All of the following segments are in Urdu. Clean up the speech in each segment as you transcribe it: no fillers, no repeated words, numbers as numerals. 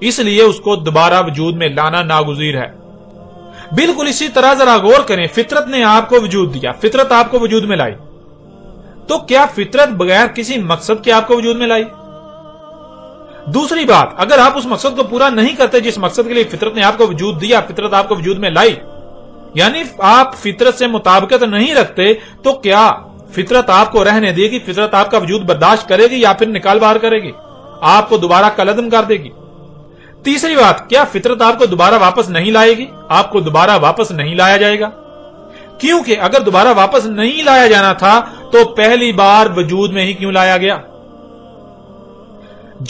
اس لیے اس کو دوبارہ وجود میں لانا ناگزیر ہے۔ بالکل اسی طرح ذرا غور کریں، فطرت نے آپ کو وجود دیا، فطرت آپ کو وجود میں لائی، تو کیا فطرت بغیر کسی مقصد کے آپ کو وجود میں لائی؟ دوسری بات، اگر آپ اس مقصد کو پورا نہیں کرتے جس مقصد کے لیے فطرت نے آپ کو وجود دیا، فطرت آپ کو وجود میں لائی، یعنی آپ فطرت سے مطابقت نہیں رکھتے، تو کیا فطرت آپ کو رہنے دے گی؟ فطرت آپ کا وجود برداشت کرے گی یا پھر نکال باہر کرے گی، آپ کو دوبارہ کالعدم کر دے گی؟ تیسری بات، کیا فطرت آپ کو دوبارہ واپس نہیں لائے گی؟ آپ کو دوبارہ واپس نہیں لایا جائے گا، کیونکہ اگر دوبارہ واپس نہیں لایا جانا تھا تو پہلی بار وجود میں ہی کیوں لایا گیا؟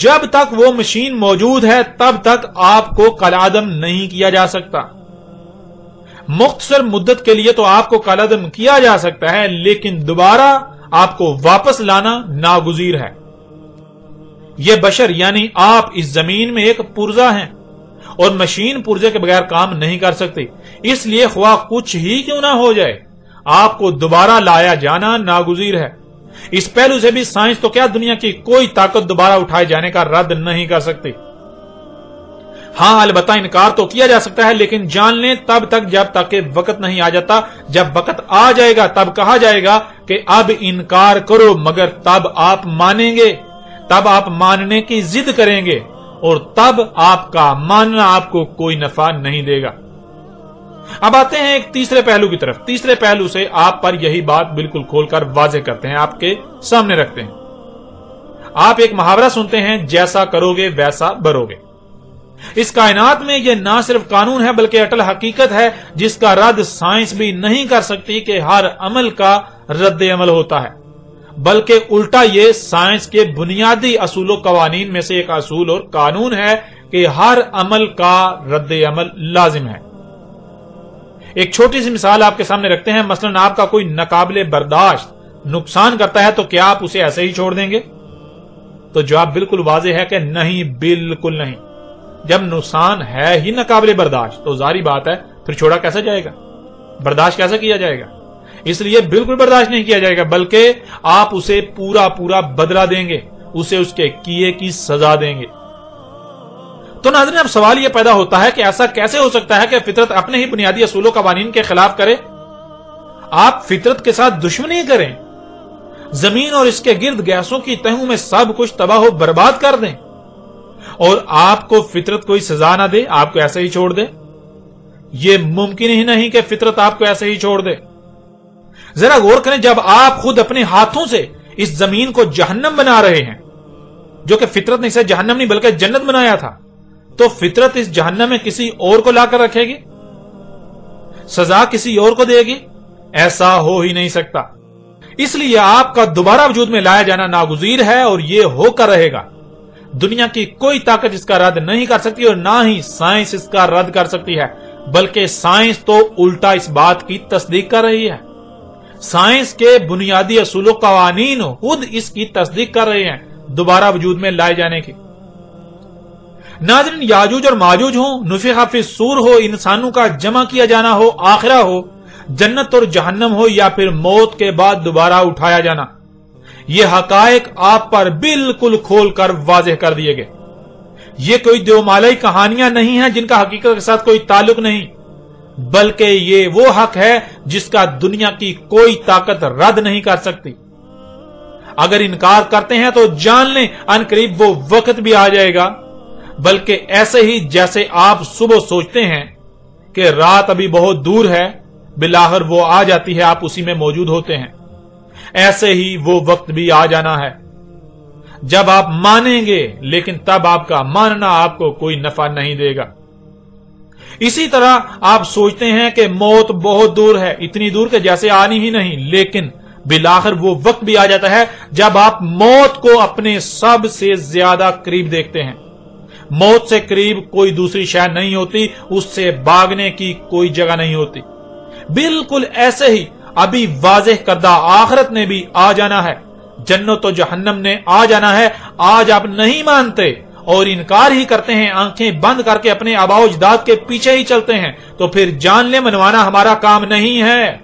جب تک وہ مشین موجود ہے تب تک آپ کو کالعدم نہیں کیا جا سکتا۔ مختصر مدت کے لیے تو آپ کو کالعدم کیا جا سکتا ہے، لیکن دوبارہ آپ کو واپس لانا ناگزیر ہے۔ یہ بشر یعنی آپ اس زمین میں ایک پرزہ ہیں، اور مشین پرزے کے بغیر کام نہیں کر سکتی، اس لیے خواہ کچھ ہی کیوں نہ ہو جائے آپ کو دوبارہ لایا جانا ناگزیر ہے۔ اس پہلو سے بھی سائنس تو کیا دنیا کی کوئی طاقت دوبارہ اٹھائے جانے کا رد نہیں کر سکتی۔ ہاں البتہ انکار تو کیا جا سکتا ہے، لیکن جان لیں تب تک جب تک کہ وقت نہیں آ جاتا، جب وقت آ جائے گا تب کہا جائے گا کہ اب انکار کرو، مگر تب آپ مانیں گے، تب آپ ماننے کی ضد کریں گے، اور تب آپ کا ماننا آپ کو کوئی نفع نہیں دے گا۔ اب آتے ہیں ایک تیسرے پہلو کی طرف۔ تیسرے پہلو سے آپ پر یہی بات بالکل کھول کر واضح کرتے ہیں، آپ کے سامنے رکھتے ہیں۔ آپ ایک محاورہ سنتے ہیں، جیسا کرو گے ویسا بھرو گے۔ اس کائنات میں یہ نہ صرف قانون ہے بلکہ اٹل حقیقت ہے، جس کا رد سائنس بھی نہیں کر سکتی کہ ہر عمل کا رد عمل ہوتا ہے، بلکہ الٹا یہ سائنس کے بنیادی اصول و قوانین میں سے ایک اصول اور قانون ہے کہ ہر عمل کا رد عمل لازم ہے۔ ایک چھوٹی سی مثال آپ کے سامنے رکھتے ہیں، مثلا آپ کا کوئی ناقابل برداشت نقصان کرتا ہے تو کیا آپ اسے ایسے ہی چھوڑ دیں گے؟ تو جواب بالکل واضح ہے کہ نہیں، بالکل نہیں۔ جب نقصان ہے ہی ناقابل برداشت تو ظاہری بات ہے پھر چھوڑا کیسے جائے گا، برداشت کیسے کیا جائے گا؟ اس لیے بالکل برداشت نہیں کیا جائے گا، بلکہ آپ اسے پورا بدلہ دیں گے، اسے اس کے کیے کی سزا دیں گے۔ تو ناظرین، اب سوال یہ پیدا ہوتا ہے کہ ایسا کیسے ہو سکتا ہے کہ فطرت اپنے ہی بنیادی اصول و قوانین کے خلاف کرے؟ آپ فطرت کے ساتھ دشمنی کریں، زمین اور اس کے گرد گیسوں کی تہوں میں سب کچھ تباہ و برباد کر دیں، اور آپ کو فطرت کوئی سزا نہ دے، آپ کو ایسے ہی چھوڑ دے؟ یہ ممکن ہی نہیں کہ فطرت آپ کو ایسے ہی چھوڑ دے۔ ذرا غور کریں، جب آپ خود اپنے ہاتھوں سے اس زمین کو جہنم بنا رہے ہیں، جو کہ فطرت نے اسے جہنم نہیں بلکہ جنت بنایا تھا، تو فطرت اس جہنم میں کسی اور کو لا کر رکھے گی؟ سزا کسی اور کو دے گی؟ ایسا ہو ہی نہیں سکتا۔ اس لیے آپ کا دوبارہ وجود میں لایا جانا ناگزیر ہے، اور یہ ہو کر رہے گا۔ دنیا کی کوئی طاقت اس کا رد نہیں کر سکتی، اور نہ ہی سائنس اس کا رد کر سکتی ہے، بلکہ سائنس تو الٹا اس بات کی تصدیق کر رہی ہے۔ سائنس کے بنیادی اصول و قوانین خود اس کی تصدیق کر رہے ہیں دوبارہ وجود میں لائے جانے کی۔ ناظرین، یاجوج اور ماجوج ہوں، نفخ فی الصور ہو، انسانوں کا جمع کیا جانا ہو، آخرہ ہو، جنت اور جہنم ہو، یا پھر موت کے بعد دوبارہ اٹھایا جانا، یہ حقائق آپ پر بالکل کھول کر واضح کر دیے گئے۔ یہ کوئی دیومالی کہانیاں نہیں ہیں جن کا حقیقت کے ساتھ کوئی تعلق نہیں، بلکہ یہ وہ حق ہے جس کا دنیا کی کوئی طاقت رد نہیں کر سکتی۔ اگر انکار کرتے ہیں تو جان لیں ان قریب وہ وقت بھی آ جائے گا، بلکہ ایسے ہی جیسے آپ صبح سوچتے ہیں کہ رات ابھی بہت دور ہے، بالآخر وہ آ جاتی ہے، آپ اسی میں موجود ہوتے ہیں، ایسے ہی وہ وقت بھی آ جانا ہے جب آپ مانیں گے، لیکن تب آپ کا ماننا آپ کو کوئی نفع نہیں دے گا۔ اسی طرح آپ سوچتے ہیں کہ موت بہت دور ہے، اتنی دور کہ جیسے آنی ہی نہیں، لیکن بالآخر وہ وقت بھی آ جاتا ہے جب آپ موت کو اپنے سب سے زیادہ قریب دیکھتے ہیں۔ موت سے قریب کوئی دوسری شے نہیں ہوتی، اس سے بھاگنے کی کوئی جگہ نہیں ہوتی۔ بالکل ایسے ہی ابھی واضح کردہ آخرت نے بھی آ جانا ہے، جنت و جہنم نے آ جانا ہے۔ آج آپ نہیں مانتے اور انکار ہی کرتے ہیں، آنکھیں بند کر کے اپنے آباء و اجداد کے پیچھے ہی چلتے ہیں، تو پھر جان لیں منوانا ہمارا کام نہیں ہے،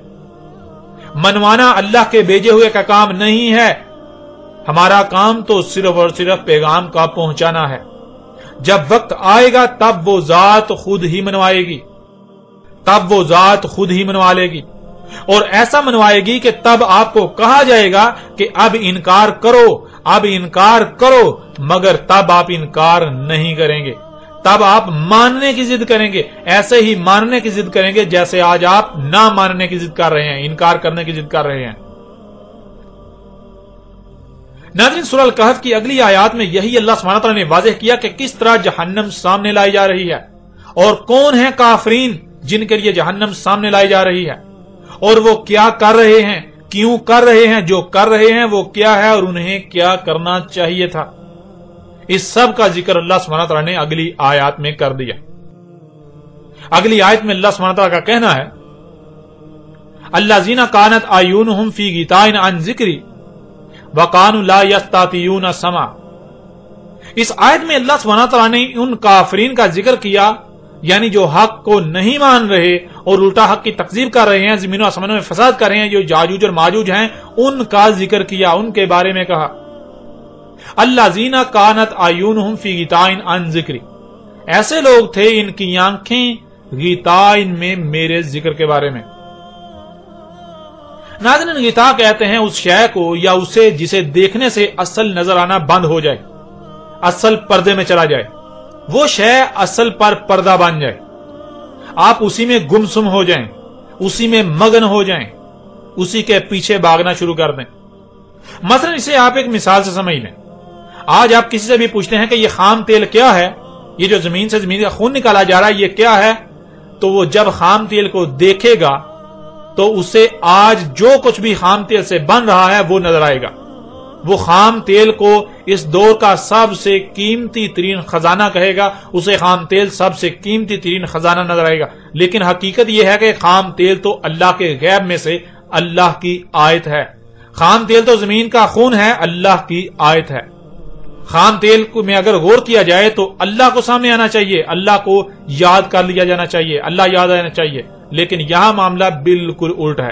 منوانا اللہ کے بھیجے ہوئے کا کام نہیں ہے۔ ہمارا کام تو صرف اور صرف پیغام کا پہنچانا ہے۔ جب وقت آئے گا تب وہ ذات خود ہی منوائے گی، تب وہ ذات خود ہی منوا لے گی، اور ایسا منوائے گی کہ تب آپ کو کہا جائے گا کہ اب انکار کرو، اب انکار کرو، مگر تب آپ انکار نہیں کریں گے، تب آپ ماننے کی ضد کریں گے، ایسے ہی ماننے کی ضد کریں گے جیسے آج آپ نہ ماننے کی ضد کر رہے ہیں، انکار کرنے کی ضد کر رہے ہیں۔ ناظرین، سورہ الکہف کی اگلی آیات میں یہی اللہ سبحانہ تعالیٰ نے واضح کیا کہ کس طرح جہنم سامنے لائی جا رہی ہے، اور کون ہیں کافرین جن کے لیے جہنم سامنے لائی جا رہی ہے، اور وہ کیا کر رہے ہیں، کیوں کر رہے ہیں، جو کر رہے ہیں وہ کیا ہے، اور انہیں کیا کرنا چاہیے تھا۔ اس سب کا ذکر اللہ سبحانہ تعالیٰ نے اگلی آیات میں کر دیا۔ اگلی آیت میں اللہ سبحانہ تعالیٰ کا کہنا ہے، الذین کانت اعینہم فی غطاء عن ذکری وَقَانُوا لَا يَسْتَطِيعُونَ سَمْعًا۔ اس آیت میں اللہ سبحانہ تعالیٰ نے ان کافرین کا ذکر کیا، یعنی جو حق کو نہیں مان رہے اور الٹا حق کی تکذیب کر رہے ہیں، زمین و آسمانوں میں فساد کر رہے ہیں، جو یاجوج اور ماجوج ہیں، ان کا ذکر کیا، ان کے بارے میں کہا الذین کانت اعینہم فی غطاء عن ذکری، ایسے لوگ تھے ان کی آنکھیں غطاء میں میرے ذکر کے بارے میں۔ ناظرین، غطاء کہتے ہیں اس شے کو یا اسے جسے دیکھنے سے اصل نظر آنا بند ہو جائے، اصل پردے میں چلا جائے، وہ شے اصل پر پردہ بن جائے، آپ اسی میں گمسم ہو جائیں، اسی میں مگن ہو جائیں، اسی کے پیچھے بھاگنا شروع کر دیں۔ مثلا اسے آپ ایک مثال سے سمجھ لیں، آج آپ کسی سے بھی پوچھتے ہیں کہ یہ خام تیل کیا ہے، یہ جو زمین سے زمین کا خون نکالا جا رہا ہے یہ کیا ہے، تو وہ جب خام تیل کو دیکھے گا تو اسے آج جو کچھ بھی خام تیل سے بن رہا ہے وہ نظر آئے گا، وہ خام تیل کو اس دور کا سب سے قیمتی ترین خزانہ کہے گا، اسے خام تیل سب سے قیمتی ترین خزانہ نظر آئے گا۔ لیکن حقیقت یہ ہے کہ خام تیل تو اللہ کے غیب میں سے اللہ کی آیت ہے، خام تیل تو زمین کا خون ہے، اللہ کی آیت ہے۔ خام تیل میں اگر غور کیا جائے تو اللہ کو سامنے آنا چاہیے، اللہ کو یاد کر لیا جانا چاہیے، اللہ یاد آنا چاہیے، لیکن یہاں معاملہ بالکل الٹ ہے۔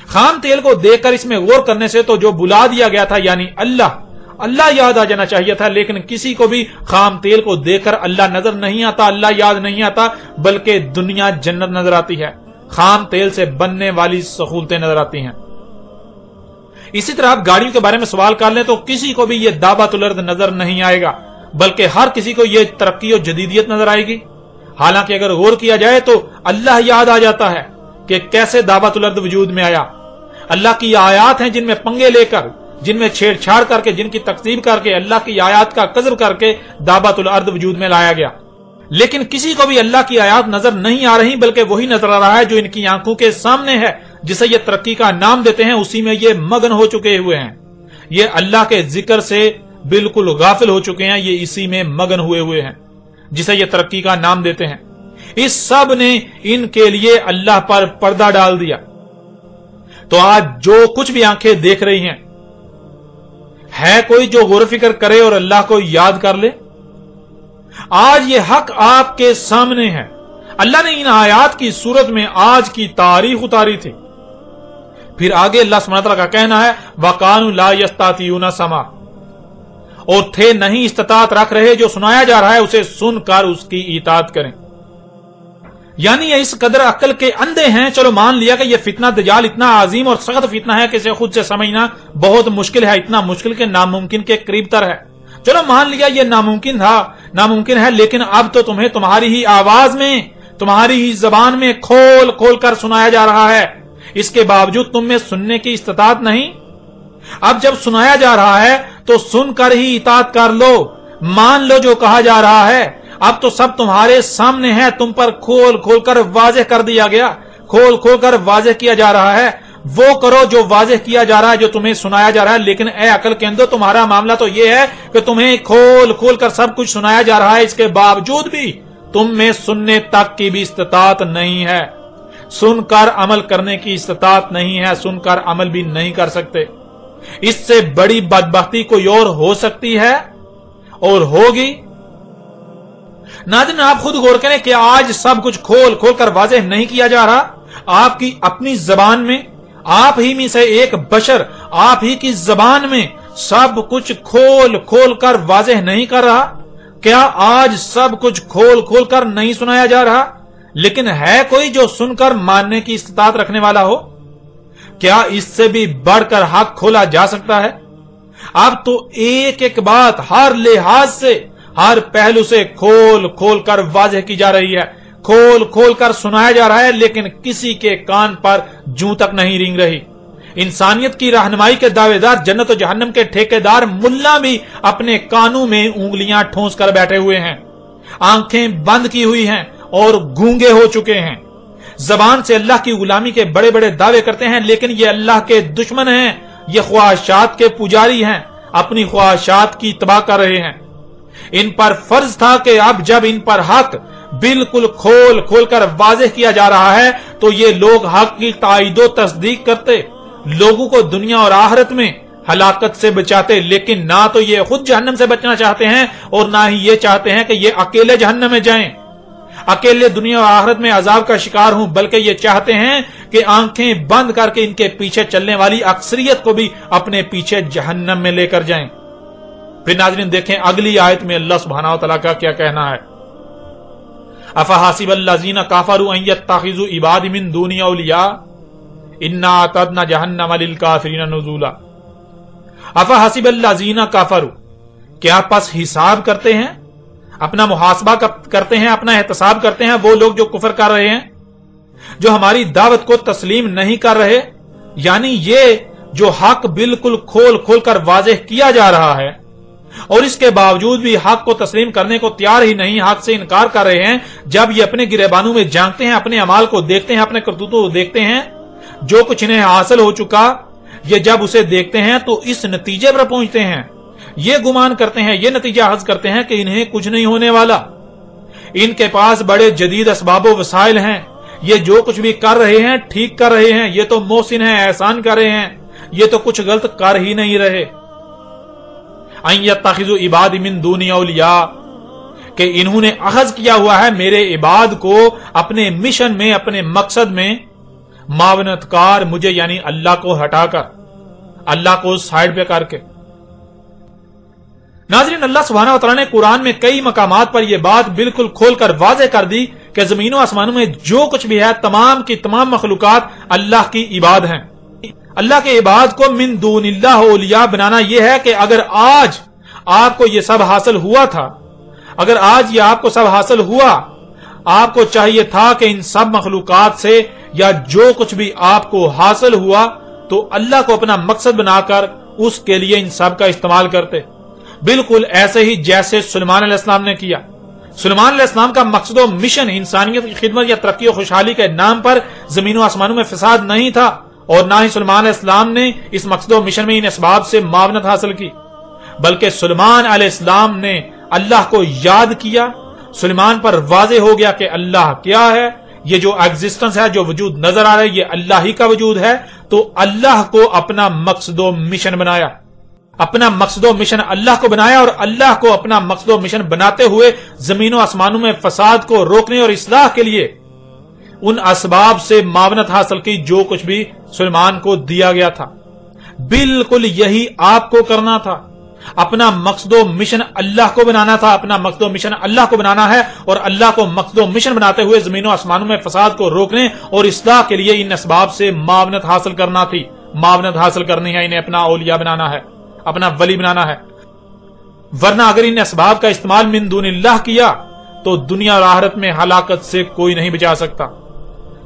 خام تیل کو دیکھ کر اس میں غور کرنے سے تو جو بلا دیا گیا تھا یعنی اللہ یاد آ جانا چاہیے تھا، لیکن کسی کو بھی خام تیل کو دیکھ کر اللہ نظر نہیں آتا، اللہ یاد نہیں آتا، بلکہ دنیا جنت نظر آتی ہے، خام تیل سے بننے والی سہولتیں نظر آتی ہیں۔ اسی طرح آپ گاڑیوں کے بارے میں سوال کر لیں تو کسی کو بھی یہ دعوت الارض نظر نہیں آئے گا، بلکہ ہر کسی کو یہ ترقی اور جدیدیت نظر آئے گی۔ حالانکہ اگر غور کیا جائے تو اللہ یاد آ جاتا ہے کہ کیسے دعوت الارض وجود میں آیا۔ اللہ کی آیات ہیں جن میں پنگے لے کر، جن میں چھیڑ چھاڑ کر کے، جن کی تکذیب کر کے، اللہ کی آیات کا قذف کر کے دعوت الارض وجود میں لایا گیا، لیکن کسی کو بھی اللہ کی آیات نظر نہیں آ رہی، بلکہ وہی نظر آ رہا ہے جو ان کی آنکھوں کے سامنے ہے، جسے یہ ترقی کا نام دیتے ہیں، اسی میں یہ مگن ہو چکے ہوئے ہیں، یہ اللہ کے ذکر سے بالکل غافل ہو چکے ہیں، یہ اسی میں مگن ہوئے ہیں جسے یہ ترقی کا نام دیتے ہیں۔ اس سب نے ان کے لیے اللہ پر پردہ ڈال دیا۔ تو آج جو کچھ بھی آنکھیں دیکھ رہی ہیں، ہے کوئی جو غور و فکر کرے اور اللہ کو یاد کر لے؟ آج یہ حق آپ کے سامنے ہے، اللہ نے ان آیات کی صورت میں آج کی تاریخ اتاری تھی۔ پھر آگے اللہ سبحانہ تعالیٰ کا کہنا ہے وَقَانُوا لَا يَسْتَطِيعُونَ سَمْعًا، اور تھے نہیں استطاعت رکھ رہے جو سنایا جا رہا ہے اسے سن کر اس کی اطاعت کریں۔ یعنی یہ اس قدر عقل کے اندھے ہیں، چلو مان لیا کہ یہ فتنہ دجال اتنا عظیم اور سخت فتنہ ہے کہ اسے خود سے سمجھنا بہت مشکل ہے، اتنا مشکل کہ ناممکن کے قریب تر ہے، چلو مان لیا یہ ناممکن ہے، لیکن اب تو تمہیں تمہاری ہی آواز میں، تمہاری ہی زبان میں کھول کھول کر سنایا جا رہا ہے، اس کے باوجود تم میں سننے کی استطاعت نہیں۔ اب جب سنایا جا رہا ہے تو سن کر ہی اطاعت کر لو، مان لو جو کہا جا رہا ہے، اب تو سب تمہارے سامنے ہے، تم پر کھول کھول کر واضح کر دیا گیا، کھول کھول کر واضح کیا جا رہا ہے، وہ کرو جو واضح کیا جا رہا ہے، جو تمہیں سنایا جا رہا ہے۔ لیکن اے عقل کے اندر تمہارا معاملہ تو یہ ہے کہ تمہیں کھول کھول کر سب کچھ سنایا جا رہا ہے، اس کے باوجود بھی تم میں سننے تک کی بھی استطاعت نہیں ہے، سن کر عمل کرنے کی استطاعت نہیں ہے، سن کر عمل بھی نہیں کر سکتے۔ اس سے بڑی بدبختی کوئی اور ہو سکتی ہے اور ہوگی؟ ناظرین، آپ خود غور کریں کہ آج سب کچھ کھول کھول کر واضح نہیں کیا جا رہا، آپ کی اپنی زبان میں، آپ ہی میں سے ایک بشر آپ ہی کی زبان میں سب کچھ کھول کھول کر واضح نہیں کر رہا، کیا آج سب کچھ کھول کھول کر نہیں سنایا جا رہا؟ لیکن ہے کوئی جو سن کر ماننے کی استطاعت رکھنے والا ہو؟ کیا اس سے بھی بڑھ کر حق کھولا جا سکتا ہے؟ اب تو ایک ایک بات ہر لحاظ سے، ہر پہلو سے کھول کھول کر واضح کی جا رہی ہے، کھول کھول کر سنایا جا رہا ہے، لیکن کسی کے کان پر جوں تک نہیں رینگ رہی۔ انسانیت کی رہنمائی کے دعوے دار، جنت و جہنم کے ٹھیکیدار ملا بھی اپنے کانوں میں انگلیاں ٹھونس کر بیٹھے ہوئے ہیں، آنکھیں بند کی ہوئی ہیں اور گونگے ہو چکے ہیں۔ زبان سے اللہ کی غلامی کے بڑے بڑے دعوے کرتے ہیں، لیکن یہ اللہ کے دشمن ہیں، یہ خواہشات کے پجاری ہیں، اپنی خواہشات کی اتباع کر رہے ہیں۔ ان پر فرض تھا کہ اب جب ان پر حق بالکل کھول کھول کر واضح کیا جا رہا ہے تو یہ لوگ حق کی تائید و تصدیق کرتے، لوگوں کو دنیا اور آخرت میں ہلاکت سے بچاتے، لیکن نہ تو یہ خود جہنم سے بچنا چاہتے ہیں اور نہ ہی یہ چاہتے ہیں کہ یہ اکیلے جہنم میں جائیں، اکیلے دنیا اور آخرت میں عذاب کا شکار ہوں، بلکہ یہ چاہتے ہیں کہ آنکھیں بند کر کے ان کے پیچھے چلنے والی اکثریت کو بھی اپنے پیچھے جہنم میں لے کر جائیں۔ پھر ناظرین دیکھیں اگلی آیت میں اللہ سبحانہ و تعالیٰ کا کیا کہنا ہے۔ افحاسب الذین کفروا ان یتخذوا عبادی من دونی اولیاء انا اعتدنا جہنم للکافرین نزولا۔ افحاسب الذین کفروا، کیا پس حساب کرتے ہیں، اپنا محاسبہ کرتے ہیں، اپنا احتساب کرتے ہیں وہ لوگ جو کفر کر رہے ہیں، جو ہماری دعوت کو تسلیم نہیں کر رہے، یعنی یہ جو حق بالکل کھول کھول کر واضح کیا جا رہا ہے اور اس کے باوجود بھی حق کو تسلیم کرنے کو تیار ہی نہیں، حق سے انکار کر رہے ہیں۔ جب یہ اپنے گریبانوں میں جھانکتے ہیں، اپنے اعمال کو دیکھتے ہیں، اپنے کرتوتوں کو دیکھتے ہیں، جو کچھ انہیں حاصل ہو چکا، یہ جب اسے دیکھتے ہیں تو اس نتیجے پر پہنچتے ہیں، یہ گمان کرتے ہیں، یہ نتیجہ اخذ کرتے ہیں کہ انہیں کچھ نہیں ہونے والا، ان کے پاس بڑے جدید اسباب و وسائل ہیں، یہ جو کچھ بھی کر رہے ہیں ٹھیک کر رہے ہیں، یہ تو محسن ہیں، احسان کر رہے ہیں، یہ تو کچھ غلط کر ہی نہیں رہے۔ ان یتخذوا عبادی من دونی اولیاء، کہ انہوں نے اخذ کیا ہوا ہے میرے عباد کو اپنے مشن میں، اپنے مقصد میں معاونت کار، مجھے یعنی اللہ کو ہٹا کر، اللہ کو سائڈ پہ کر کے۔ ناظرین اللہ سبحانہ و تعالیٰ نے قرآن میں کئی مقامات پر یہ بات بالکل کھول کر واضح کر دی کہ زمین و آسمانوں میں جو کچھ بھی ہے تمام کی تمام مخلوقات اللہ کی عباد ہیں۔ اللہ کے عباد کو من دون اللہ اولیاء بنانا یہ ہے کہ اگر آج آپ کو یہ سب حاصل ہوا تھا، اگر آج یہ آپ کو سب حاصل ہوا، آپ کو چاہیے تھا کہ ان سب مخلوقات سے یا جو کچھ بھی آپ کو حاصل ہوا تو اللہ کو اپنا مقصد بنا کر اس کے لیے ان سب کا استعمال کرتے، بالکل ایسے ہی جیسے سلیمان علیہ السلام نے کیا۔ سلیمان علیہ السلام کا مقصد و مشن انسانیت کی خدمت یا ترقی و خوشحالی کے نام پر زمین و آسمانوں میں فساد نہیں تھا، اور نہ ہی سلیمان علیہ السلام نے اس مقصد و مشن میں ان اسباب سے معاونت حاصل کی، بلکہ سلیمان علیہ السلام نے اللہ کو یاد کیا، سلیمان پر واضح ہو گیا کہ اللہ کیا ہے، یہ جو ایگزسٹنس ہے، جو وجود نظر آ رہا ہے، یہ اللہ ہی کا وجود ہے، تو اللہ کو اپنا مقصد و مشن بنایا، اپنا مقصد و مشن اللہ کو بنایا، اور اللہ کو اپنا مقصد و مشن بناتے ہوئے زمین و آسمانوں میں فساد کو روکنے اور اصلاح کے لیے ان اسباب سے معاونت حاصل کی جو کچھ بھی سلیمان کو دیا گیا تھا۔ بالکل یہی آپ کو کرنا تھا، اپنا مقصد و مشن اللہ کو بنانا تھا، اپنا مقصد و مشن اللہ کو بنانا ہے، اور اللہ کو مقصد و مشن بناتے ہوئے زمین و آسمانوں میں فساد کو روکنے اور اصلاح کے لیے ان اسباب سے معاونت حاصل کرنا تھی۔ معاونت حاصل کرنی ہے، انہیں اپنا اولیاء بنانا ہے، اپنا ولی بنانا ہے، ورنہ اگر ان اسباب کا استعمال من دون اللہ کیا تو دنیا اور آخرت میں ہلاکت سے کوئی نہیں بچا سکتا۔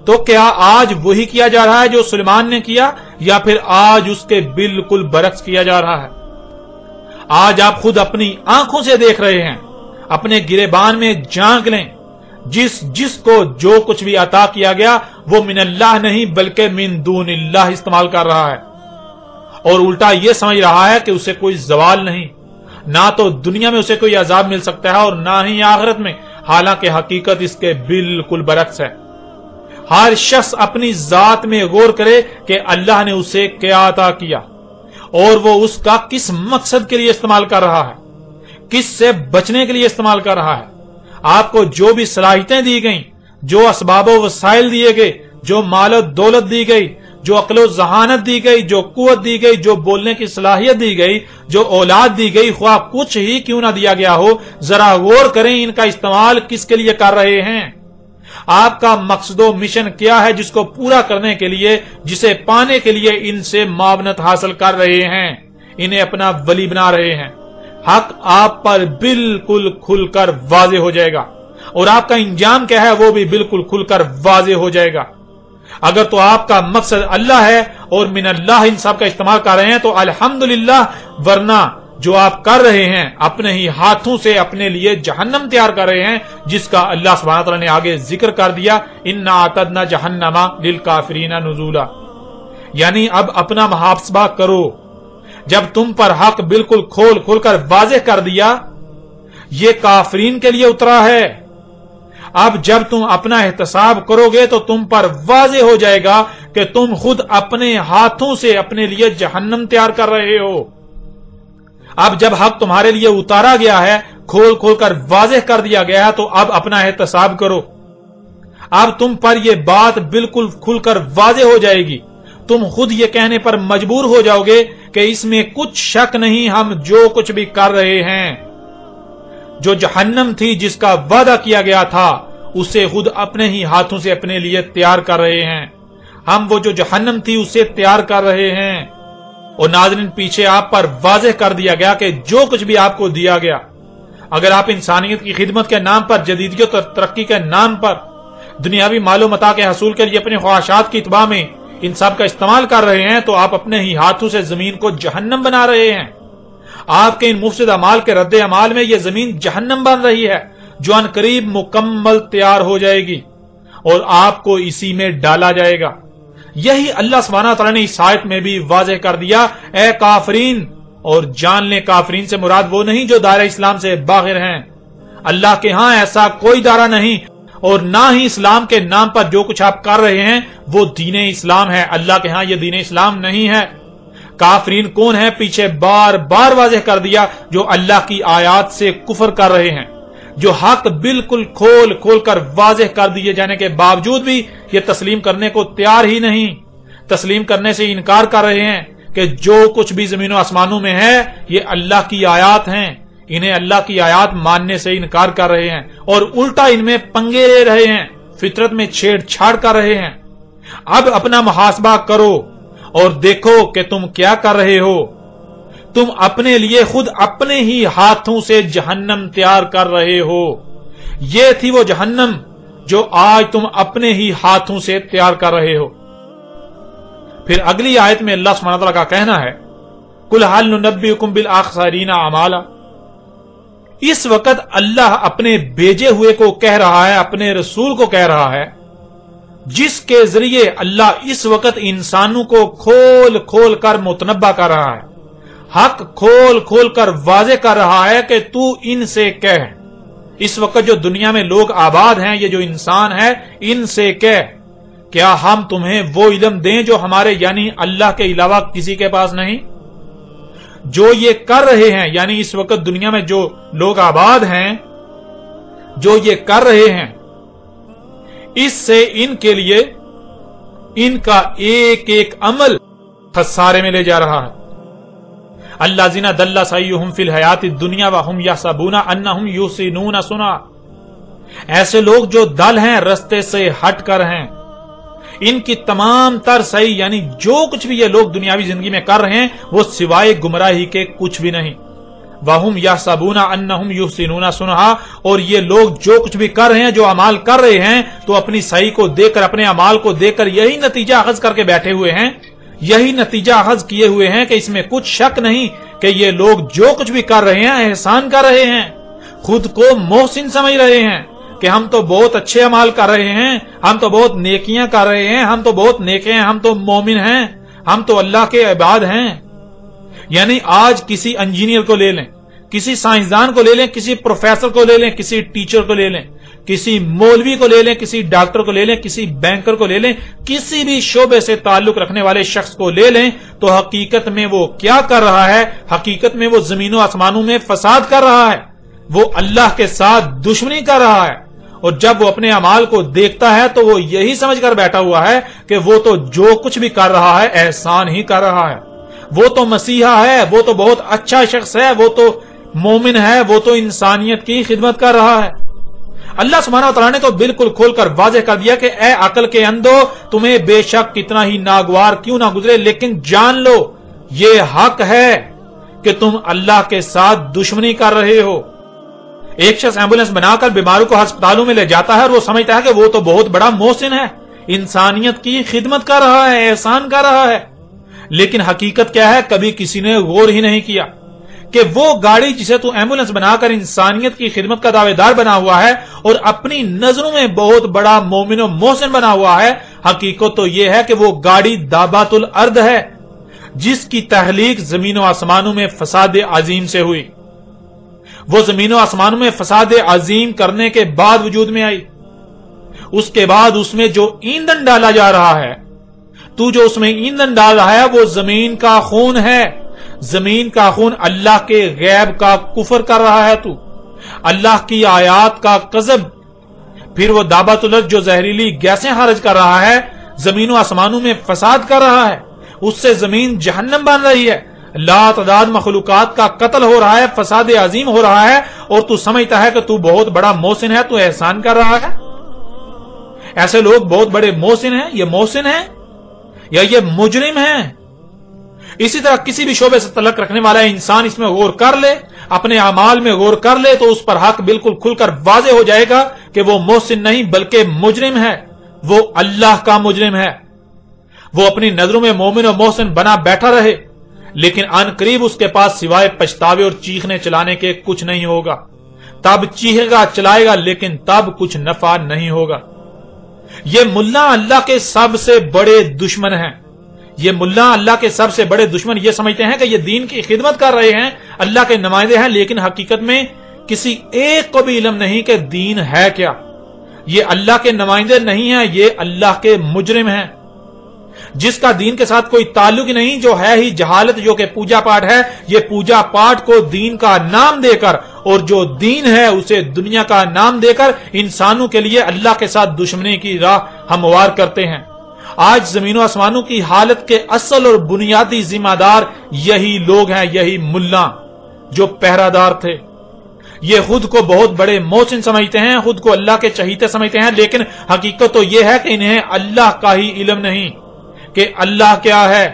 تو کیا آج وہی کیا جا رہا ہے جو سلیمان نے کیا، یا پھر آج اس کے بالکل برعکس کیا جا رہا ہے؟ آج آپ خود اپنی آنکھوں سے دیکھ رہے ہیں، اپنے گریبان میں جھانک لیں، جس کو جو کچھ بھی عطا کیا گیا وہ من اللہ نہیں بلکہ من دون اللہ استعمال کر رہا ہے، اور الٹا یہ سمجھ رہا ہے کہ اسے کوئی زوال نہیں، نہ تو دنیا میں اسے کوئی عذاب مل سکتا ہے اور نہ ہی آخرت میں، حالانکہ حقیقت اس کے بالکل برعکس ہے۔ ہر شخص اپنی ذات میں غور کرے کہ اللہ نے اسے کیا عطا کیا اور وہ اس کا کس مقصد کے لیے استعمال کر رہا ہے، کس سے بچنے کے لیے استعمال کر رہا ہے۔ آپ کو جو بھی صلاحیتیں دی گئیں، جو اسباب و وسائل دیے گئے، جو مال و دولت دی گئی، جو عقل و ذہانت دی گئی، جو قوت دی گئی، جو بولنے کی صلاحیت دی گئی، جو اولاد دی گئی، خواہ کچھ ہی کیوں نہ دیا گیا ہو، ذرا غور کریں ان کا استعمال کس کے لیے کر رہے ہیں؟ آپ کا مقصد و مشن کیا ہے جس کو پورا کرنے کے لیے، جسے پانے کے لیے ان سے معاونت حاصل کر رہے ہیں، انہیں اپنا ولی بنا رہے ہیں؟ حق آپ پر بالکل کھل کر واضح ہو جائے گا، اور آپ کا انجام کیا ہے وہ بھی بالکل کھل کر واضح ہو جائے گا۔ اگر تو آپ کا مقصد اللہ ہے اور من اللہ ان سب کا استعمال کر رہے ہیں تو الحمدللہ، ورنہ جو آپ کر رہے ہیں اپنے ہی ہاتھوں سے اپنے لیے جہنم تیار کر رہے ہیں، جس کا اللہ سبحانہ تعالیٰ نے آگے ذکر کر دیا، اِنَّا اعْتَدْنَا جَهَنَّمَ لِلْكَافِرِينَ نُزُولًا۔ یعنی اب اپنا محاسبہ کرو، جب تم پر حق بالکل کھول کھول کر واضح کر دیا، یہ کافرین کے لیے اترا ہے۔ اب جب تم اپنا احتساب کرو گے تو تم پر واضح ہو جائے گا کہ تم خود اپنے ہاتھوں سے اپنے لیے جہنم تیار کر رہے ہو۔ اب جب حق تمہارے لیے اتارا گیا ہے، کھول کھول کر واضح کر دیا گیا ہے، تو اب اپنا احتساب کرو۔ اب تم پر یہ بات بالکل کھل کر واضح ہو جائے گی، تم خود یہ کہنے پر مجبور ہو جاؤ گے کہ اس میں کچھ شک نہیں، ہم جو کچھ بھی کر رہے ہیں، جو جہنم تھی جس کا وعدہ کیا گیا تھا، اسے خود اپنے ہی ہاتھوں سے اپنے لیے تیار کر رہے ہیں۔ ہم وہ جو جہنم تھی اسے تیار کر رہے ہیں۔ اور ناظرین، پیچھے آپ پر واضح کر دیا گیا کہ جو کچھ بھی آپ کو دیا گیا، اگر آپ انسانیت کی خدمت کے نام پر، جدیدیت اور ترقی کے نام پر، دنیاوی مال و متاع کے حصول کے لیے اپنی خواہشات کی اتباع میں ان سب کا استعمال کر رہے ہیں، تو آپ اپنے ہی ہاتھوں سے زمین کو جہنم بنا رہے ہیں۔ آپ کے ان مفسد اعمال کے رد عمال میں یہ زمین جہنم بن رہی ہے، جو ان قریب مکمل تیار ہو جائے گی اور آپ کو اسی میں ڈالا جائے گا۔ یہی اللہ سبحانہ تعالیٰ نے اس آیت میں بھی واضح کر دیا، اے کافرین، اور جان لیں کافرین سے مراد وہ نہیں جو دائرہ اسلام سے باہر ہیں۔ اللہ کے ہاں ایسا کوئی دائرہ نہیں، اور نہ ہی اسلام کے نام پر جو کچھ آپ کر رہے ہیں وہ دین اسلام ہے۔ اللہ کے ہاں یہ دین اسلام نہیں ہے۔ کافرین کون ہے؟ پیچھے بار بار واضح کر دیا، جو اللہ کی آیات سے کفر کر رہے ہیں، جو حق بالکل کھول کھول کر واضح کر دیے جانے کے باوجود بھی یہ تسلیم کرنے کو تیار ہی نہیں، تسلیم کرنے سے انکار کر رہے ہیں کہ جو کچھ بھی زمین و آسمانوں میں ہے یہ اللہ کی آیات ہیں، انہیں اللہ کی آیات ماننے سے انکار کر رہے ہیں، اور الٹا ان میں پنگے لے رہے ہیں، فطرت میں چھیڑ چھاڑ کر رہے ہیں۔ اب اپنا محاسبہ کرو اور دیکھو کہ تم کیا کر رہے ہو۔ تم اپنے لیے خود اپنے ہی ہاتھوں سے جہنم تیار کر رہے ہو۔ یہ تھی وہ جہنم جو آج تم اپنے ہی ہاتھوں سے تیار کر رہے ہو۔ پھر اگلی آیت میں اللہ سبحانہ وتعالیٰ کا کہنا ہے، قُلْ هَلْ نُنَبِّئُكُم بِالْأَخْسَرِينَ أَعْمَالًا۔ اس وقت اللہ اپنے بھیجے ہوئے کو کہہ رہا ہے، اپنے رسول کو کہہ رہا ہے، جس کے ذریعے اللہ اس وقت انسانوں کو کھول کھول کر متنبہ کر رہا ہے، حق کھول کھول کر واضح کر رہا ہے کہ تو ان سے کہہ، اس وقت جو دنیا میں لوگ آباد ہیں، یہ جو انسان ہے، ان سے کہہ، کیا ہم تمہیں وہ علم دیں جو ہمارے یعنی اللہ کے علاوہ کسی کے پاس نہیں؟ جو یہ کر رہے ہیں، یعنی اس وقت دنیا میں جو لوگ آباد ہیں، جو یہ کر رہے ہیں، اس سے ان کے لیے ان کا ایک ایک عمل خسارے میں لے جا رہا ہے۔ الذین ضل سعیہم فی الحیات الدنیا وہم یحسبون انہم یحسنون صنعا۔ ایسے لوگ جو دل ہیں، رستے سے ہٹ کر ہیں، ان کی تمام تر صحیح یعنی جو کچھ بھی یہ لوگ دنیاوی زندگی میں کر رہے ہیں وہ سوائے گمراہی کے کچھ بھی نہیں۔ وَهُمْ يَحْسَبُونَ أَنَّهُمْ يُحْسِنُونَ صُنْعًا، اور یہ لوگ جو کچھ بھی کر رہے ہیں، جو اعمال کر رہے ہیں، تو اپنی صحیح کو دیکھ کر، اپنے اعمال کو دیکھ کر یہی نتیجہ اخذ کر کے بیٹھے ہوئے ہیں، یہی نتیجہ اخذ کیے ہوئے ہیں کہ اس میں کچھ شک نہیں کہ یہ لوگ جو کچھ بھی کر رہے ہیں احسان کر رہے ہیں، خود کو محسن سمجھ رہے ہیں کہ ہم تو بہت اچھے اعمال کر رہے ہیں، ہم تو بہت نیکیاں کر رہے ہیں، ہم تو بہت نیک ہیں، ہم تو مومن ہیں، ہم تو اللہ کے عباد ہیں۔ یعنی آج کسی انجینئر کو لے لیں، کسی سائنسدان کو لے لیں، کسی پروفیسر کو لے لیں، کسی ٹیچر کو لے لیں، کسی مولوی کو لے لیں، کسی ڈاکٹر کو لے لیں، کسی بینکر کو لے لیں، کسی بھی شعبے سے تعلق رکھنے والے شخص کو لے لیں، تو حقیقت میں وہ کیا کر رہا ہے؟ حقیقت میں وہ زمین و آسمانوں میں فساد کر رہا ہے، وہ اللہ کے ساتھ دشمنی کر رہا ہے، اور جب وہ اپنے اعمال کو دیکھتا ہے تو وہ یہی سمجھ کر بیٹھا ہوا ہے کہ وہ تو جو کچھ بھی کر رہا ہے احسان ہی کر رہا ہے، وہ تو مسیحا ہے، وہ تو بہت اچھا شخص ہے، وہ تو مومن ہے، وہ تو انسانیت کی خدمت کر رہا ہے۔ اللہ سبحانہ وتعالی نے تو بالکل کھول کر واضح کر دیا کہ اے عقل کے اندھو، تمہیں بے شک کتنا ہی ناگوار کیوں نہ گزرے لیکن جان لو یہ حق ہے کہ تم اللہ کے ساتھ دشمنی کر رہے ہو۔ ایک شخص ایمبولینس بنا کر بیماروں کو ہسپتالوں میں لے جاتا ہے اور وہ سمجھتا ہے کہ وہ تو بہت بڑا محسن ہے، انسانیت کی خدمت کر رہا ہے، احسان کر رہا ہے، لیکن حقیقت کیا ہے؟ کبھی کسی نے غور ہی نہیں کیا کہ وہ گاڑی جسے تو ایمبولینس بنا کر انسانیت کی خدمت کا دعوے دار بنا ہوا ہے اور اپنی نظروں میں بہت بڑا مومن و محسن بنا ہوا ہے، حقیقت تو یہ ہے کہ وہ گاڑی دابۃ الارض ہے جس کی تخلیق زمین و آسمانوں میں فساد عظیم سے ہوئی۔ وہ زمین و آسمانوں میں فساد عظیم کرنے کے بعد وجود میں آئی، اس کے بعد اس میں جو ایندھن ڈالا جا رہا ہے، تو جو اس میں ایندھن ڈال رہا ہے وہ زمین کا خون ہے، زمین کا خون اللہ کے غیب کا کفر کر رہا ہے، تو اللہ کی آیات کا کذب، پھر وہ دابۃ الارض جو زہریلی گیسیں خارج کر رہا ہے، زمین و آسمانوں میں فساد کر رہا ہے، اس سے زمین جہنم بن رہی ہے، لا تعداد مخلوقات کا قتل ہو رہا ہے، فساد عظیم ہو رہا ہے، اور تو سمجھتا ہے کہ تو بہت بڑا محسن ہے، تو احسان کر رہا ہے۔ ایسے لوگ بہت بڑے محسن ہیں، یہ محسن ہیں یا یہ مجرم ہیں؟ اسی طرح کسی بھی شعبے سے تعلق رکھنے والا انسان اس میں غور کر لے، اپنے اعمال میں غور کر لے، تو اس پر حق بالکل کھل کر واضح ہو جائے گا کہ وہ محسن نہیں بلکہ مجرم ہے، وہ اللہ کا مجرم ہے۔ وہ اپنی نظروں میں مومن و محسن بنا بیٹھا رہے، لیکن ان قریب اس کے پاس سوائے پچھتاوے اور چیخنے چلانے کے کچھ نہیں ہوگا۔ تب چیخے گا، چلائے گا، لیکن تب کچھ نفع نہیں ہوگا۔ یہ ملا اللہ کے سب سے بڑے دشمن ہیں، یہ ملا اللہ کے سب سے بڑے دشمن یہ سمجھتے ہیں کہ یہ دین کی خدمت کر رہے ہیں، اللہ کے نمائندے ہیں، لیکن حقیقت میں کسی ایک کو بھی علم نہیں کہ دین ہے کیا۔ یہ اللہ کے نمائندے نہیں ہیں، یہ اللہ کے مجرم ہیں، جس کا دین کے ساتھ کوئی تعلق ہی نہیں، جو ہے ہی جہالت، جو کہ پوجا پاٹ ہے، یہ پوجا پاٹ کو دین کا نام دے کر، اور جو دین ہے اسے دنیا کا نام دے کر انسانوں کے لیے اللہ کے ساتھ دشمنی کی راہ ہموار کرتے ہیں۔ آج زمین و آسمانوں کی حالت کے اصل اور بنیادی ذمہ دار یہی لوگ ہیں، یہی ملا جو پہرہ دار تھے۔ یہ خود کو بہت بڑے محسن سمجھتے ہیں، خود کو اللہ کے چہیتے سمجھتے ہیں، لیکن حقیقت تو یہ ہے کہ انہیں اللہ کا ہی علم نہیں کہ اللہ کیا ہے۔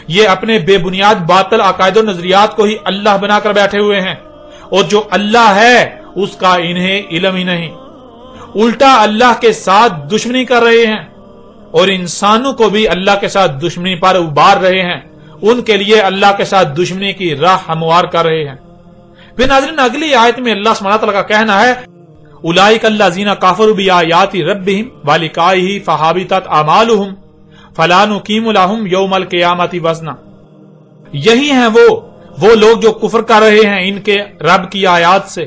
یہ اپنے بے بنیاد باطل عقائد و نظریات کو ہی اللہ بنا کر بیٹھے ہوئے ہیں، اور جو اللہ ہے اس کا انہیں علم ہی نہیں، الٹا اللہ کے ساتھ دشمنی کر رہے ہیں، اور انسانوں کو بھی اللہ کے ساتھ دشمنی پر ابھار رہے ہیں، ان کے لیے اللہ کے ساتھ دشمنی کی راہ ہموار کر رہے ہیں۔ پھر ناظرین اگلی آیت میں اللہ سبحانہ وتعالی کا کہنا ہے، اولئک الذین کفروا بآیات ربہم ولقائہ فحبطت اعمالہم فلا نقیم لہم یوم القیامۃ وزنا۔ یہی ہیں وہ لوگ جو کفر کر رہے ہیں ان کے رب کی آیات سے،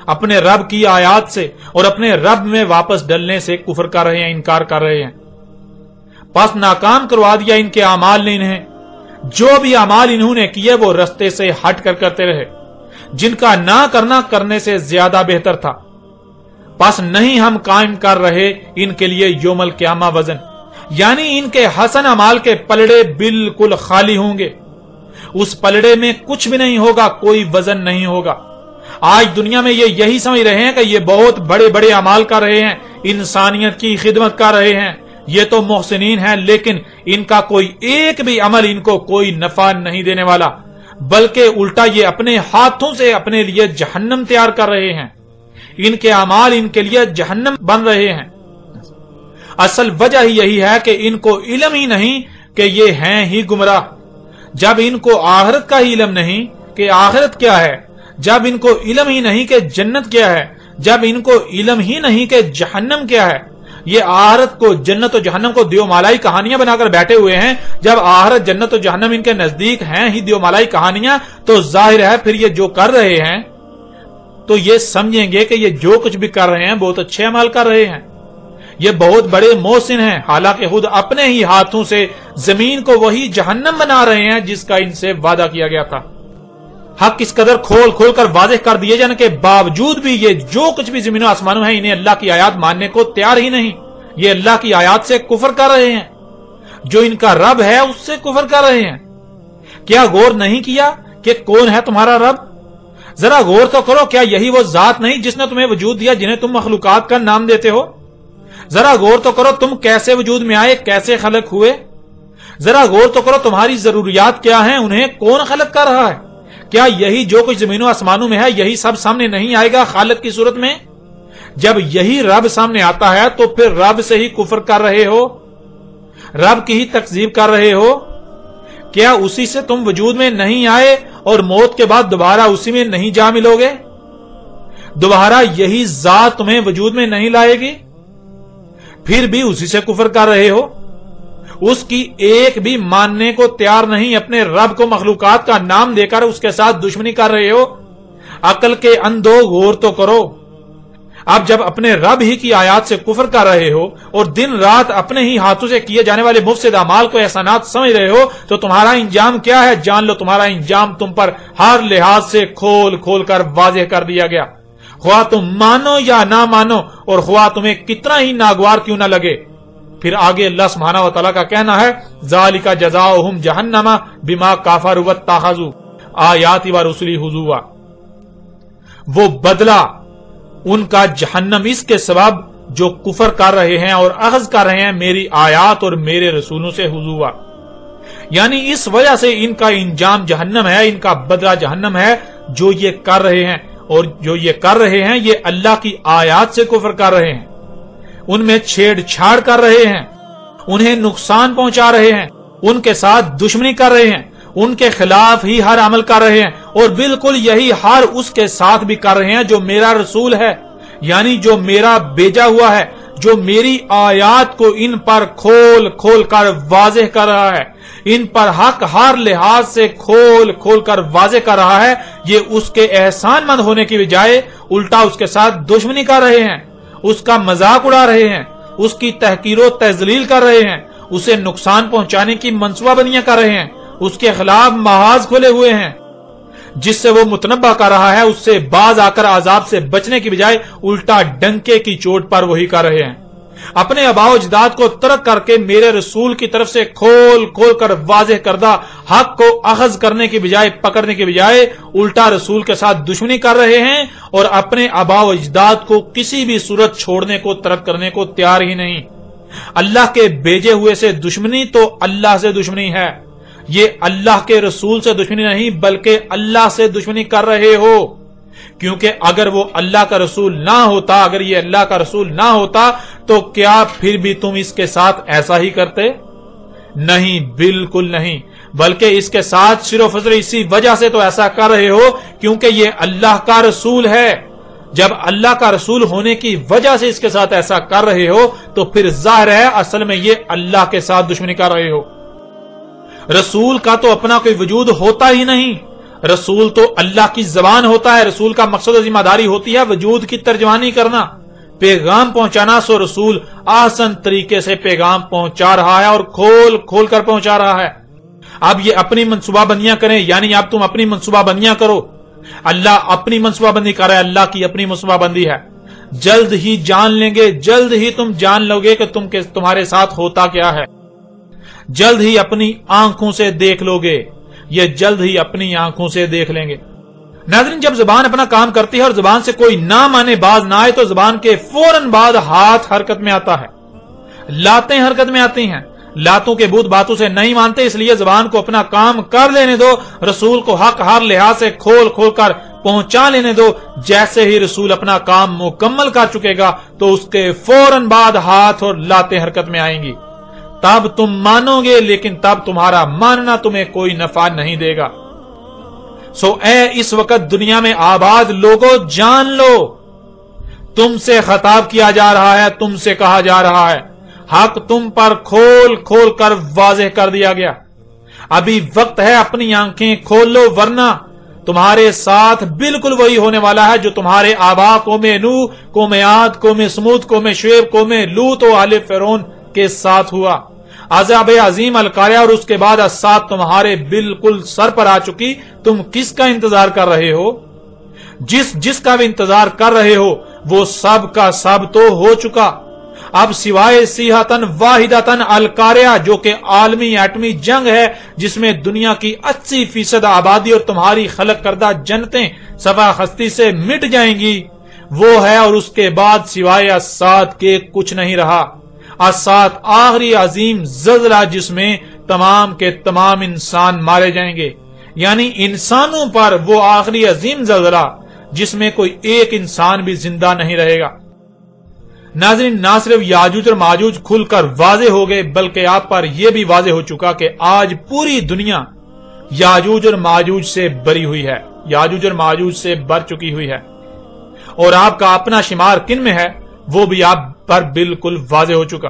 اپنے رب کی آیات سے، اور اپنے رب میں واپس ڈلنے سے کفر کر رہے ہیں، انکار کر رہے ہیں۔ پس ناکام کروا دیا ان کے اعمال نے انہیں، جو بھی اعمال انہوں نے کیے وہ رستے سے ہٹ کر کرتے رہے، جن کا نہ کرنا کرنے سے زیادہ بہتر تھا۔ پس نہیں ہم قائم کر رہے ان کے لیے یوم القیامہ وزن، یعنی ان کے حسن اعمال کے پلڑے بالکل خالی ہوں گے، اس پلڑے میں کچھ بھی نہیں ہوگا، کوئی وزن نہیں ہوگا۔ آج دنیا میں یہ یہی سمجھ رہے ہیں کہ یہ بہت بڑے بڑے اعمال کر رہے ہیں، انسانیت کی خدمت کر رہے ہیں، یہ تو محسنین ہیں، لیکن ان کا کوئی ایک بھی عمل ان کو کوئی نفع نہیں دینے والا، بلکہ الٹا یہ اپنے ہاتھوں سے اپنے لیے جہنم تیار کر رہے ہیں، ان کے اعمال ان کے لیے جہنم بن رہے ہیں۔ اصل وجہ ہی یہی ہے کہ ان کو علم ہی نہیں کہ یہ ہیں ہی گمراہ۔ جب ان کو آخرت کا ہی علم نہیں کہ آخرت کیا ہے، جب ان کو علم ہی نہیں کہ جنت کیا ہے، جب ان کو علم ہی نہیں کہ جہنم کیا ہے، یہ آخرت کو، جنت و جہنم کو دیو مالائی کہانیاں بنا کر بیٹھے ہوئے ہیں۔ جب آخرت، جنت و جہنم ان کے نزدیک ہیں ہی دیو مالائی کہانیاں، تو ظاہر ہے پھر یہ جو کر رہے ہیں تو یہ سمجھیں گے کہ یہ جو کچھ بھی کر رہے ہیں بہت اچھے عمل کر رہے ہیں، یہ بہت بڑے محسن ہیں، حالانکہ خود اپنے ہی ہاتھوں سے زمین کو وہی جہنم بنا رہے ہیں جس کا ان سے وعدہ کیا گیا تھا۔ حق اس قدر کھول کھول کر واضح کر دیے جانے کے باوجود بھی یہ جو کچھ بھی زمین و آسمانوں ہے انہیں اللہ کی آیات ماننے کو تیار ہی نہیں. یہ اللہ کی آیات سے کفر کر رہے ہیں. جو ان کا رب ہے اس سے کفر کر رہے ہیں. کیا غور نہیں کیا کہ کون ہے تمہارا رب؟ ذرا غور تو کرو, کیا یہی وہ ذات نہیں جس نے تمہیں وجود دیا جنہیں تم مخلوقات کا نام دیتے ہو؟ ذرا غور تو کرو تم کیسے وجود میں آئے, کیسے خلق ہوئے؟ ذرا غور تو کرو تمہاری ضروریات کیا ہیں, انہیں کون خلق کر رہا ہے؟ کیا یہی جو کچھ زمین و آسمانوں میں ہے یہی سب سامنے نہیں آئے گا خالق کی صورت میں؟ جب یہی رب سامنے آتا ہے تو پھر رب سے ہی کفر کر رہے ہو, رب کی ہی تکذیب کر رہے ہو. کیا اسی سے تم وجود میں نہیں آئے اور موت کے بعد دوبارہ اسی میں نہیں جا ملو گے؟ دوبارہ یہی ذات تمہیں وجود میں نہیں لائے گی؟ پھر بھی اسی سے کفر کر رہے ہو. اس کی ایک بھی ماننے کو تیار نہیں, اپنے رب کو مخلوقات کا نام دے کر اس کے ساتھ دشمنی کر رہے ہو. عقل کے اندھو غور تو کرو. اب جب اپنے رب ہی کی آیات سے کفر کر رہے ہو اور دن رات اپنے ہی ہاتھوں سے کیے جانے والے مفسد اعمال کو احسانات سمجھ رہے ہو تو تمہارا انجام کیا ہے؟ جان لو تمہارا انجام تم پر ہر لحاظ سے کھول کھول کر واضح کر دیا گیا. خواہ تم مانو یا نہ مانو اور خواہ تمہیں کتنا ہی ناگوار کیوں نہ لگے. پھر آگے اللہ سبحانہ و تعالیٰ کا کہنا ہے ذالک جزاؤہم جہنم بما کفروا واتخذوا آیاتی ورسلی ہزوا. وہ بدلہ ان کا جہنم اس کے سبب جو کفر کر رہے ہیں اور اخذ کر رہے ہیں میری آیات اور میرے رسولوں سے ہزوا. یعنی اس وجہ سے ان کا انجام جہنم ہے, ان کا بدلہ جہنم ہے جو یہ کر رہے ہیں. اور جو یہ کر رہے ہیں یہ اللہ کی آیات سے کفر کر رہے ہیں, ان میں چھیڑ چھاڑ کر رہے ہیں, انہیں نقصان پہنچا رہے ہیں, ان کے ساتھ دشمنی کر رہے ہیں, ان کے خلاف ہی ہر عمل کر رہے ہیں اور بالکل یہی ہر اس کے ساتھ بھی کر رہے ہیں جو میرا رسول ہے, یعنی جو میرا بھیجا ہوا ہے, جو میری آیات کو ان پر کھول کھول کر واضح کر رہا ہے, ان پر حق ہر لحاظ سے کھول کھول کر واضح کر رہا ہے. یہ اس کے احسان مند ہونے کی بجائے الٹا اس کے ساتھ دشمنی کر رہے ہیں, اس کا مذاق اڑا رہے ہیں, اس کی تحقیر و تذلیل کر رہے ہیں, اسے نقصان پہنچانے کی منصوبہ بندیاں کر رہے ہیں, اس کے خلاف محاذ کھلے ہوئے ہیں. جس سے وہ متنبہ کر رہا ہے اس سے باز آ کر عذاب سے بچنے کی بجائے الٹا ڈنکے کی چوٹ پر وہی کر رہے ہیں. اپنے آباء و اجداد کو ترک کر کے میرے رسول کی طرف سے کھول کھول کر واضح کردہ حق کو اخذ کرنے کی بجائے, پکڑنے کی بجائے الٹا رسول کے ساتھ دشمنی کر رہے ہیں اور اپنے آباء و اجداد کو کسی بھی صورت چھوڑنے کو, ترک کرنے کو تیار ہی نہیں. اللہ کے بھیجے ہوئے سے دشمنی تو اللہ سے دشمنی ہے, یہ اللہ کے رسول سے دشمنی نہیں بلکہ اللہ سے دشمنی کر رہے ہو. کیونکہ اگر وہ اللہ کا رسول نہ ہوتا, اگر یہ اللہ کا رسول نہ ہوتا تو کیا پھر بھی تم اس کے ساتھ ایسا ہی کرتے؟ نہیں, بالکل نہیں, بلکہ اس کے ساتھ صرف اسی وجہ سے تو ایسا کر رہے ہو کیونکہ یہ اللہ کا رسول ہے. جب اللہ کا رسول ہونے کی وجہ سے اس کے ساتھ ایسا کر رہے ہو تو پھر ظاہر ہے اصل میں یہ اللہ کے ساتھ دشمنی کر رہے ہو. رسول کا تو اپنا کوئی وجود ہوتا ہی نہیں, رسول تو اللہ کی زبان ہوتا ہے. رسول کا مقصد و ذمہ داری ہوتی ہے وجود کی ترجمانی کرنا, پیغام پہنچانا. سو رسول آسان طریقے سے پیغام پہنچا رہا ہے اور کھول کھول کر پہنچا رہا ہے. اب یہ اپنی منصوبہ بندیاں کریں, یعنی اب تم اپنی منصوبہ بندیاں کرو. اللہ اپنی منصوبہ بندی کر رہا ہے, اللہ کی اپنی منصوبہ بندی ہے. جلد ہی جان لیں گے, جلد ہی تم جان لو گے کہ تمہارے ساتھ ہوتا کیا ہے. جلد ہی اپنی آنکھوں سے دیکھ لو گے, یہ جلد ہی اپنی آنکھوں سے دیکھ لیں گے. ناظرین, جب زبان اپنا کام کرتی ہے اور زبان سے کوئی نہ مانے باز نہ آئے تو زبان کے فوراً بعد ہاتھ حرکت میں آتا ہے, لاتیں حرکت میں آتی ہیں. لاتوں کے بت باتوں سے نہیں مانتے, اس لیے زبان کو اپنا کام کر لینے دو. رسول کو حق ہر لحاظ سے کھول کھول کر پہنچا لینے دو. جیسے ہی رسول اپنا کام مکمل کر چکے گا تو اس کے فوراً بعد ہاتھ اور لاتیں حرکت میں آئیں گی. تب تم مانو گے, لیکن تب تمہارا ماننا تمہیں کوئی نفع نہیں دے گا. سو اے اس وقت دنیا میں آباد لوگوں, جان لو تم سے خطاب کیا جا رہا ہے, تم سے کہا جا رہا ہے, حق تم پر کھول کھول کر واضح کر دیا گیا. ابھی وقت ہے, اپنی آنکھیں کھول لو, ورنہ تمہارے ساتھ بالکل وہی ہونے والا ہے جو تمہارے آبا قوم نوح, قوم عاد, قوم سمود, قوم شعیب, قوم لوط و آل فرعون کے ساتھ ہوا. عذاب عظیم القاریہ اور اس کے بعد الساعۃ تمہارے بالکل سر پر آ چکی، تم کس کا انتظار کر رہے ہو؟ جس کا بھی انتظار کر رہے ہو وہ سب کا سب تو ہو چکا، اب سوائے صیحۃ واحدۃ القاریہ جو کہ عالمی ایٹمی جنگ ہے جس میں دنیا کی 80% آبادی اور تمہاری خلق کردہ جنتیں صفا خستی سے مٹ جائیں گی، وہ ہے، اور اس کے بعد سوائے الساعۃ کے کچھ نہیں رہا۔ الساعۃ آخری عظیم زلزلہ جس میں تمام کے تمام انسان مارے جائیں گے، یعنی انسانوں پر وہ آخری عظیم زلزلہ جس میں کوئی ایک انسان بھی زندہ نہیں رہے گا۔ ناظرین، نہ صرف یاجوج اور ماجوج کھل کر واضح ہو گئے بلکہ آپ پر یہ بھی واضح ہو چکا کہ آج پوری دنیا یاجوج اور ماجوج سے بری ہوئی ہے، یاجوج اور ماجوج سے بر چکی ہوئی ہے، اور آپ کا اپنا شمار کن میں ہے وہ بھی آپ پر بالکل واضح ہو چکا،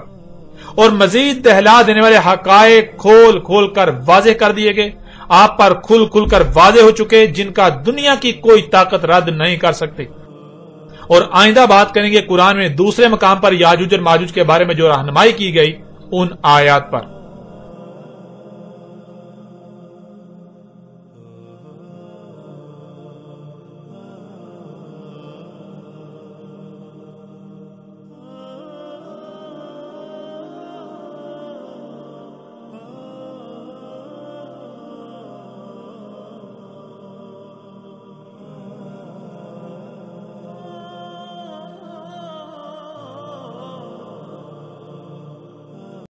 اور مزید دہلا دینے والے حقائق کھول کھول کر واضح کر دیے گئے، آپ پر کھل کھل کر واضح ہو چکے، جن کا دنیا کی کوئی طاقت رد نہیں کر سکتی۔ اور آئندہ بات کریں گے قرآن میں دوسرے مقام پر یاجوج اور ماجوج کے بارے میں جو رہنمائی کی گئی ان آیات پر۔